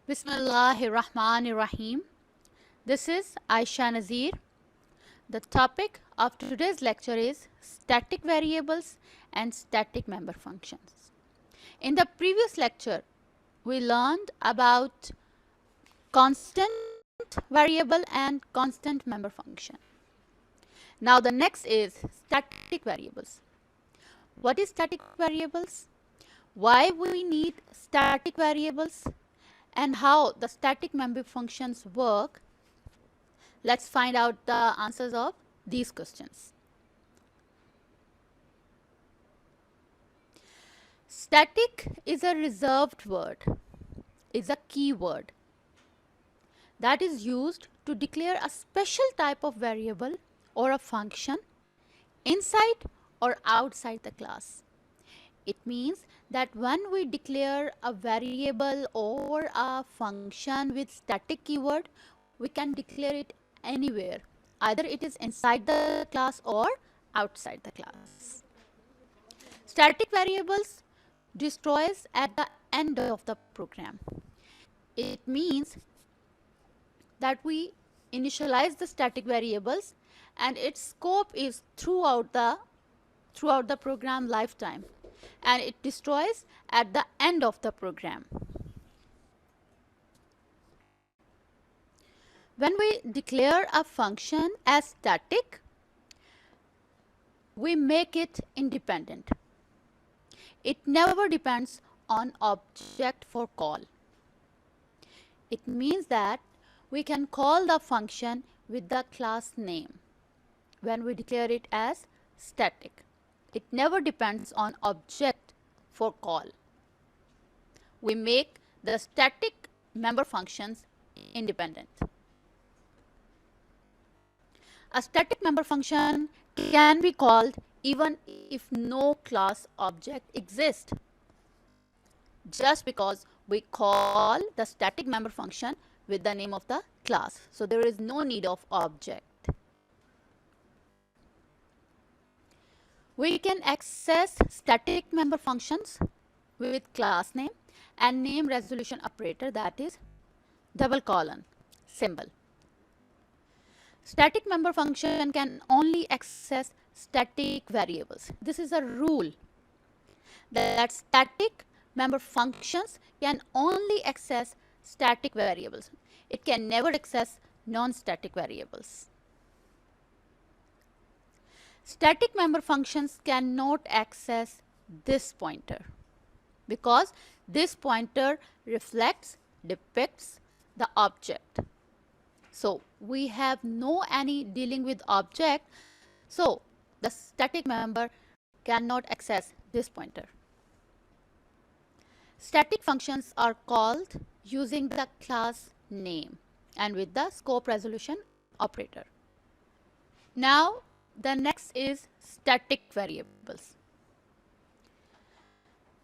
Bismillahirrahmanirrahim. This is Aisha Nazir. The topic of today's lecture is static variables and static member functions. In the previous lecture, we learned about constant variable and constant member function. Now the next is static variables. What is static variables? Why we need static variables? And how the static member functions work? Let's find out the answers of these questions. Static is a reserved word, is a keyword that is used to declare a special type of variable or a function inside or outside the class. It means that when we declare a variable or a function with static keyword, we can declare it anywhere. Either it is inside the class or outside the class. Static variables destroys at the end of the program. It means that we initialize the static variables and its scope is throughout the program lifetime, and it destroys at the end of the program. When we declare a function as static, we make it independent. It never depends on object for call. It means that we can call the function with the class name when we declare it as static. It never depends on object for call. We make the static member functions independent. A static member function can be called even if no class object exists, just because we call the static member function with the name of the class. So there is no need of object. We can access static member functions with class name and name resolution operator, that is double colon symbol. Static member function can only access static variables. This is a rule that static member functions can only access static variables. It can never access non-static variables. Static member functions cannot access this pointer because this pointer depicts the object. So we have no any dealing with object, so the static member cannot access this pointer. Static functions are called using the class name and with the scope resolution operator. Now the next is static variables.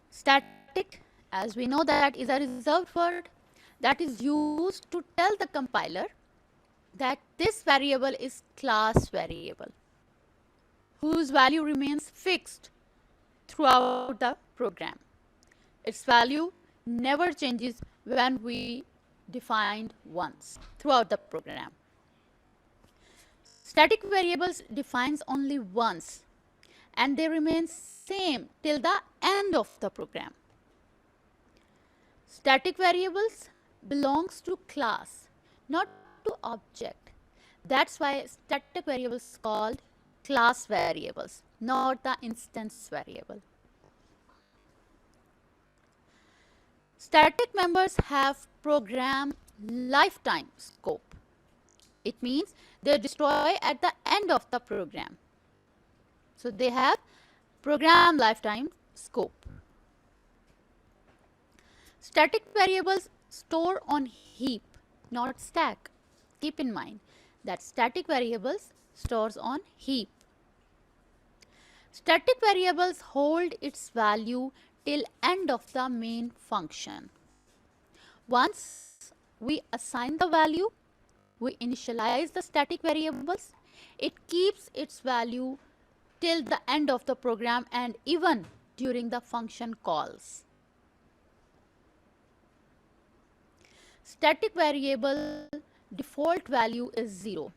Static, as we know, that is a reserved word that is used to tell the compiler that this variable is class variable whose value remains fixed throughout the program. Its value never changes when we defined once throughout the program. Static variables defines only once and they remain same till the end of the program. Static variables belongs to class, not to object. That's why static variables called class variables, not the instance variable. Static members have program lifetime scope. It means they destroy at the end of the program. So they have program lifetime scope. Static variables store on heap, not stack. Keep in mind that static variables stores on heap. Static variables hold its value till end of the main function. Once we assign the value, we initialize the static variables. It keeps its value till the end of the program and even during the function calls. static variable default value is 0.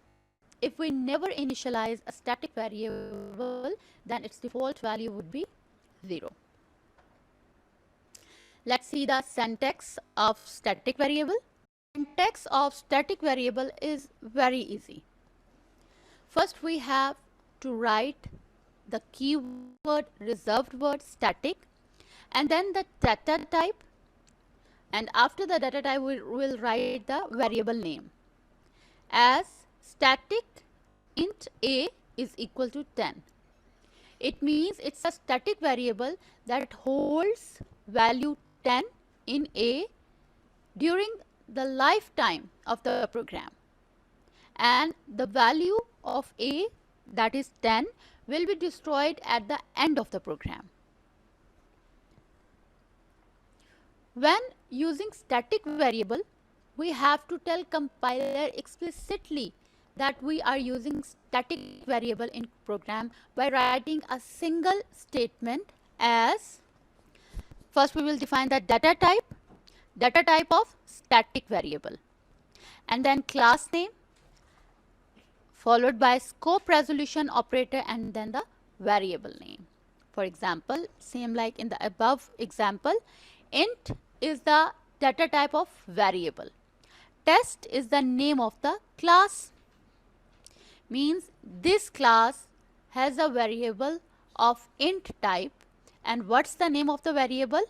If we never initialize a static variable, then its default value would be 0. Let's see the syntax of static variable. Syntax of static variable is very easy. First, we have to write the keyword reserved word static and then the data type, and after the data type we will write the variable name as static int a is equal to 10. It means it's a static variable that holds value 10 in a during the lifetime of the program, and the value of a, that is 10, will be destroyed at the end of the program. When using static variable, we have to tell compiler explicitly that we are using static variable in program by writing a single statement as, first we will define the data type of static variable, and then class name followed by scope resolution operator and then the variable name. For example, same like in the above example, int is the data type of variable. Test is the name of the class. Means this class has a variable of int type, and what's the name of the variable?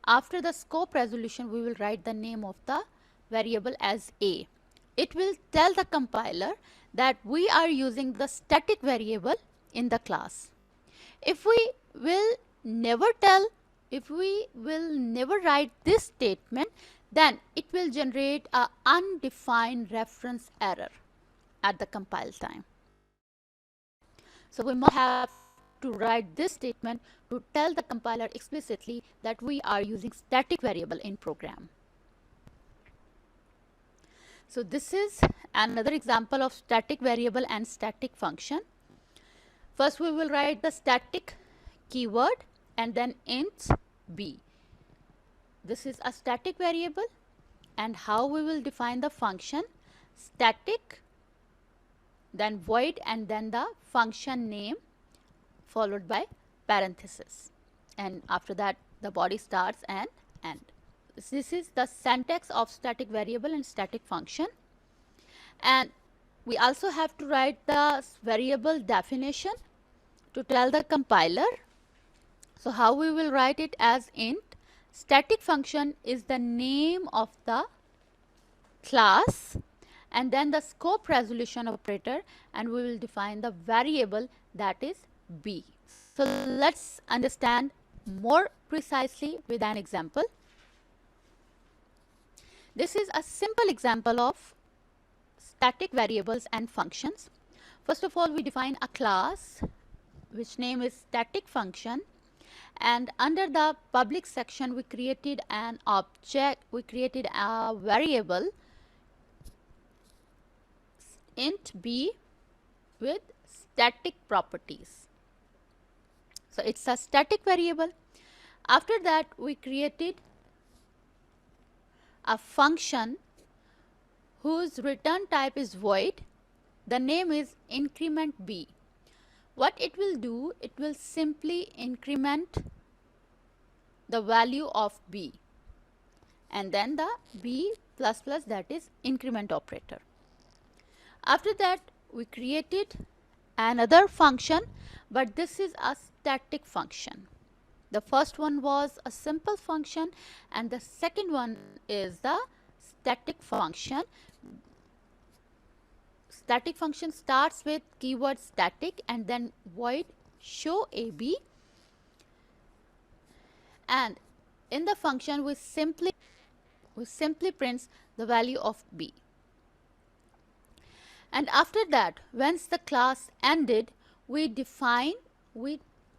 After the scope resolution, we will write the name of the variable as a. It will tell the compiler that we are using the static variable in the class. If we will never write this statement, then it will generate a undefined reference error at the compile time. So we must have to write this statement to tell the compiler explicitly that we are using static variable in program. So this is another example of static variable and static function. First we will write the static keyword and then int b. This is a static variable, and how we will define the function: static, then void, and then the function name followed by parenthesis, and after that the body starts and end. This is the syntax of static variable and static function. And we also have to write the variable definition to tell the compiler. So how we will write it as int static function is the name of the class and then the scope resolution operator, and we will define the variable that is b. So let's understand more precisely with an example. This is a simple example of static variables and functions. First of all, we define a class which name is static function, and under the public section we created an object, we created a variable int b with static properties. So it's a static variable. After that we created a function whose return type is void. The name is increment b. What it will do, it will simply increment the value of b and then the b plus plus, that is increment operator. After that we created another function, but this is a static function. The first one was a simple function and the second one is the static function. Static function starts with keyword static and then void show ab, and in the function we simply prints the value of b. And after that, once the class ended, we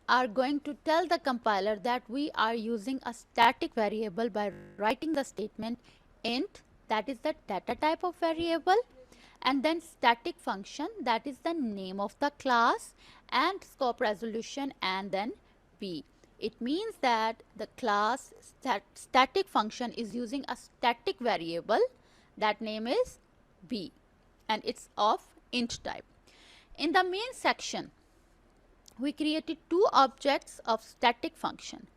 are going to tell the compiler that we are using a static variable by writing the statement int, that is the data type of variable, and then static function, that is the name of the class, and scope resolution, and then b. It means that the class static function is using a static variable, that name is b, and it's of int type. In the main section, we created two objects of static function.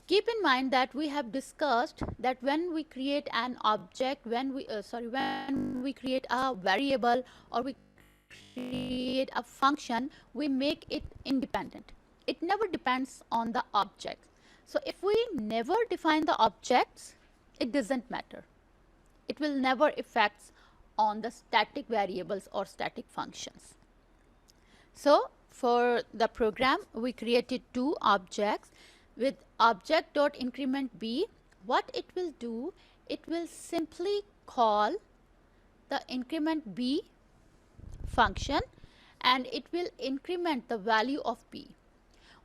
Keep in mind that we have discussed that when we create an object, when we create a variable or we create a function, we make it independent. It never depends on the object. So if we never define the objects, it doesn't matter. It will never affect on the static variables or static functions. So for the program, we created two objects. With object.increment b, what it will do, it will simply call the increment b function and it will increment the value of b.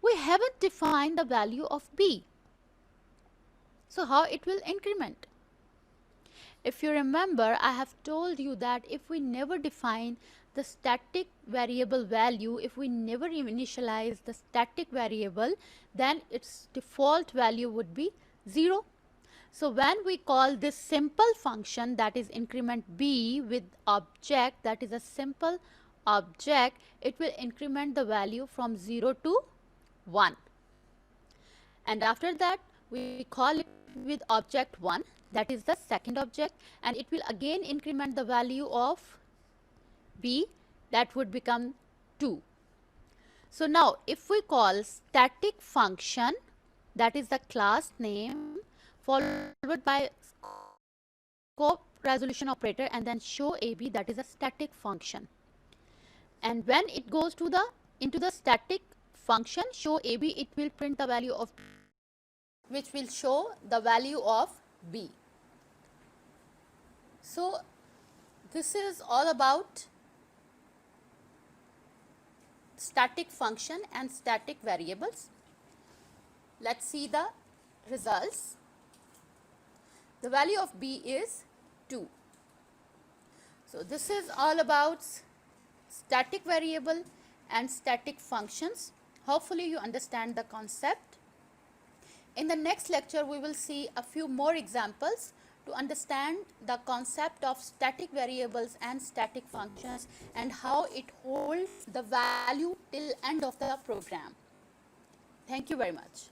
We haven't defined the value of b. So how it will increment? If you remember, I have told you that if we never define the static variable value, if we never initialize the static variable, then its default value would be 0. So when we call this simple function, that is increment b, with object, that is a simple object, it will increment the value from 0 to 1. And after that, we call it with object 1, that is the second object, and it will again increment the value of b, that would become 2. So now if we call static function, that is the class name, followed by scope resolution operator and then show ab, that is a static function. And when it goes to into the static function show ab, it will print the value of, which will show the value of b. So this is all about static function and static variables. Let's see the results. The value of b is 2. So this is all about static variable and static functions. Hopefully you understand the concept. In the next lecture, we will see a few more examples to understand the concept of static variables and static functions and how it holds the value till end of the program. Thank you very much.